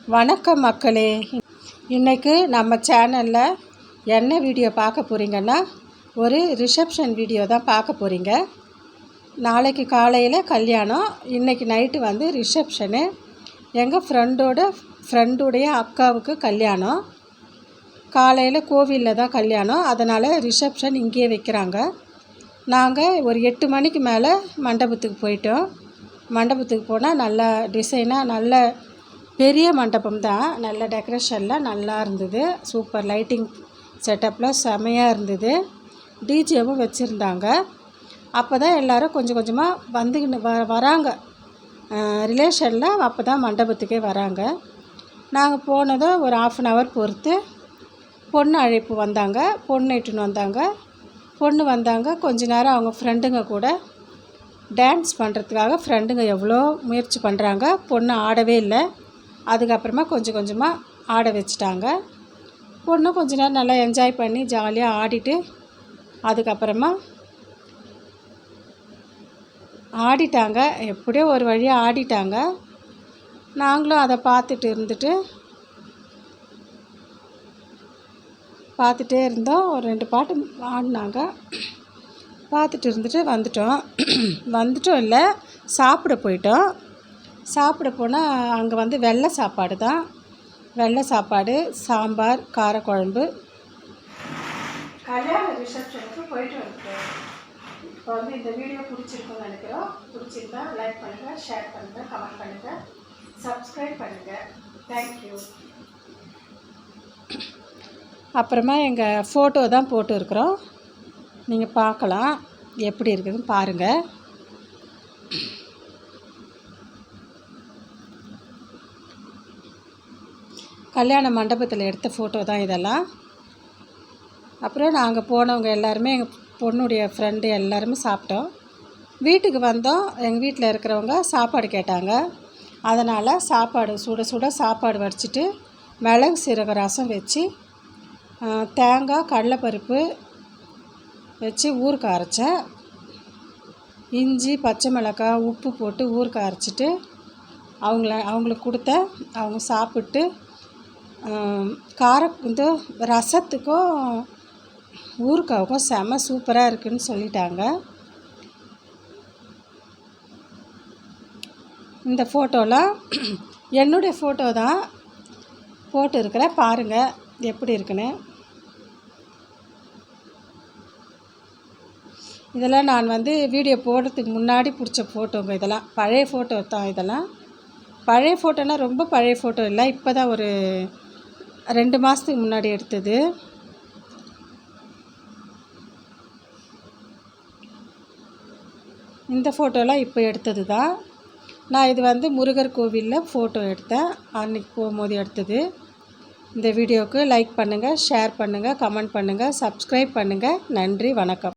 வணக்கம் மக்களே. இன்றைக்கு நம்ம சேனலில் என்ன வீடியோ பார்க்க போகிறீங்கன்னா, ஒரு ரிசப்ஷன் வீடியோ தான் பார்க்க போகிறீங்க. நாளைக்கு காலையில் கல்யாணம், இன்றைக்கி நைட்டு வந்து ரிசப்ஷனு. எங்கள் ஃப்ரெண்டுடைய அக்காவுக்கு கல்யாணம். காலையில் கோவிலில் தான் கல்யாணம், அதனால் ரிசப்ஷன் இங்கேயே வைக்கிறாங்க. நாங்கள் ஒரு 8 மணிக்கு மேலே மண்டபத்துக்கு போயிட்டோம். மண்டபத்துக்கு போனால் நல்லா டிசைனாக நல்ல பெரிய மண்டபம் தான், நல்ல டெக்கரேஷன்லாம் நல்லா இருந்தது. சூப்பர் லைட்டிங் செட்டப்லாம் செமையாக இருந்தது. டிஜேவும் வச்சுருந்தாங்க. அப்போ தான் எல்லோரும் கொஞ்சம் கொஞ்சமாக வந்துக்கின்னு வராங்க. ரிலேஷனில் அப்போ தான் மண்டபத்துக்கே வராங்க. நாங்கள் போனதும் ஒரு 1/2 hour பொறுத்து பொண்ணு அழைப்பு வந்தாங்க. பொண்ணு இட்டுன்னு வந்தாங்க. கொஞ்ச நேரம் அவங்க ஃப்ரெண்டுங்க கூட டான்ஸ் பண்ணுறதுக்காக ஃப்ரெண்டுங்க எவ்வளோ முயற்சி பண்ணுறாங்க. பொண்ணு ஆடவே இல்லை. அதுக்கப்புறமா கொஞ்சம் கொஞ்சமாக ஆட வச்சுட்டாங்க. பொண்ணு கொஞ்ச நேரம் நல்லா என்ஜாய் பண்ணி ஜாலியாக ஆடிட்டு அதுக்கப்புறமா ஆடிட்டாங்க. எப்படியோ ஒரு வழியாக ஆடிட்டாங்க. நாங்களும் அதை பார்த்துட்டே இருந்தோம். ஒரு 2 பாட்டு ஆடினாங்க. பார்த்துட்டு இருந்துட்டு வந்துட்டோம் இல்லை, சாப்பிட போயிட்டோம். சாப்பிட போனால் அங்கே வந்து வெள்ளை சாப்பாடு தான். வெள்ளை சாப்பாடு, சாம்பார், காரக்குழம்பு. கல்யாண ரிசப்ஷனுக்கு போயிட்டு வந்துட்டோம். இப்போ வந்து இந்த வீடியோ பிடிச்சிருக்குன்னு நினைக்கிறோம். பிடிச்சிருந்தா லைக் பண்ணுங்கள், ஷேர் பண்ணுங்கள், கமெண்ட் பண்ணுங்கள், சப்ஸ்கிரைப் பண்ணுங்கள். தேங்க்யூ. அப்புறமா எங்கள் ஃபோட்டோ தான் போட்டு இருக்கிறோம், நீங்கள் பார்க்கலாம். எப்படி இருக்குதுன்னு பாருங்கள். கல்யாண மண்டபத்தில் எடுத்த ஃபோட்டோ தான் இதெல்லாம். அப்புறம் நாங்கள் போனவங்க எல்லாருமே, எங்கள் பொண்ணுடைய ஃப்ரெண்டு எல்லாருமே சாப்பிட்டோம். வீட்டுக்கு வந்தோம். எங்கள் வீட்டில் இருக்கிறவங்க சாப்பாடு கேட்டாங்க. அதனால் சாப்பாடு சுட சாப்பாடு வடிச்சிட்டு மிளகு சீரக ரசம் வச்சு, தேங்காய் கடலைப்பருப்பு வச்சு ஊறுகாய் அரைச்சேன். இஞ்சி பச்சை மிளகாய் உப்பு போட்டு ஊறுகாய் அரைச்சிட்டு அவங்களுக்கு கொடுத்தேன். அவங்க சாப்பிட்டு இந்த ரசத்துக்கும் ஊறுகாவுக்கும் செம சூப்பராக இருக்குதுன்னு சொல்லிட்டாங்க. இந்த ஃபோட்டோலாம் என்னுடைய ஃபோட்டோ தான் போட்டு இருக்கிறேன், பாருங்கள் எப்படி இருக்குன்னு. இதெல்லாம் நான் வந்து வீடியோ போடுறதுக்கு முன்னாடி பிடிச்ச ஃபோட்டோங்க. இதெல்லாம் பழைய ஃபோட்டோ தான். இதெல்லாம் பழைய ஃபோட்டோனா ரொம்ப பழைய ஃபோட்டோ இல்லை, இப்போ தான் ஒரு 2 மாதத்துக்கு முன்னாடி எடுத்தது. இந்த ஃபோட்டோலாம் இப்போ எடுத்தது தான். நான் இது வந்து முருகர் கோவிலில் ஃபோட்டோ எடுத்தேன், அன்றைக்கி போகும்போது எடுத்தது. இந்த வீடியோவுக்கு லைக் பண்ணுங்கள், ஷேர் பண்ணுங்கள், கமெண்ட் பண்ணுங்கள், சப்ஸ்கிரைப் பண்ணுங்கள். நன்றி, வணக்கம்.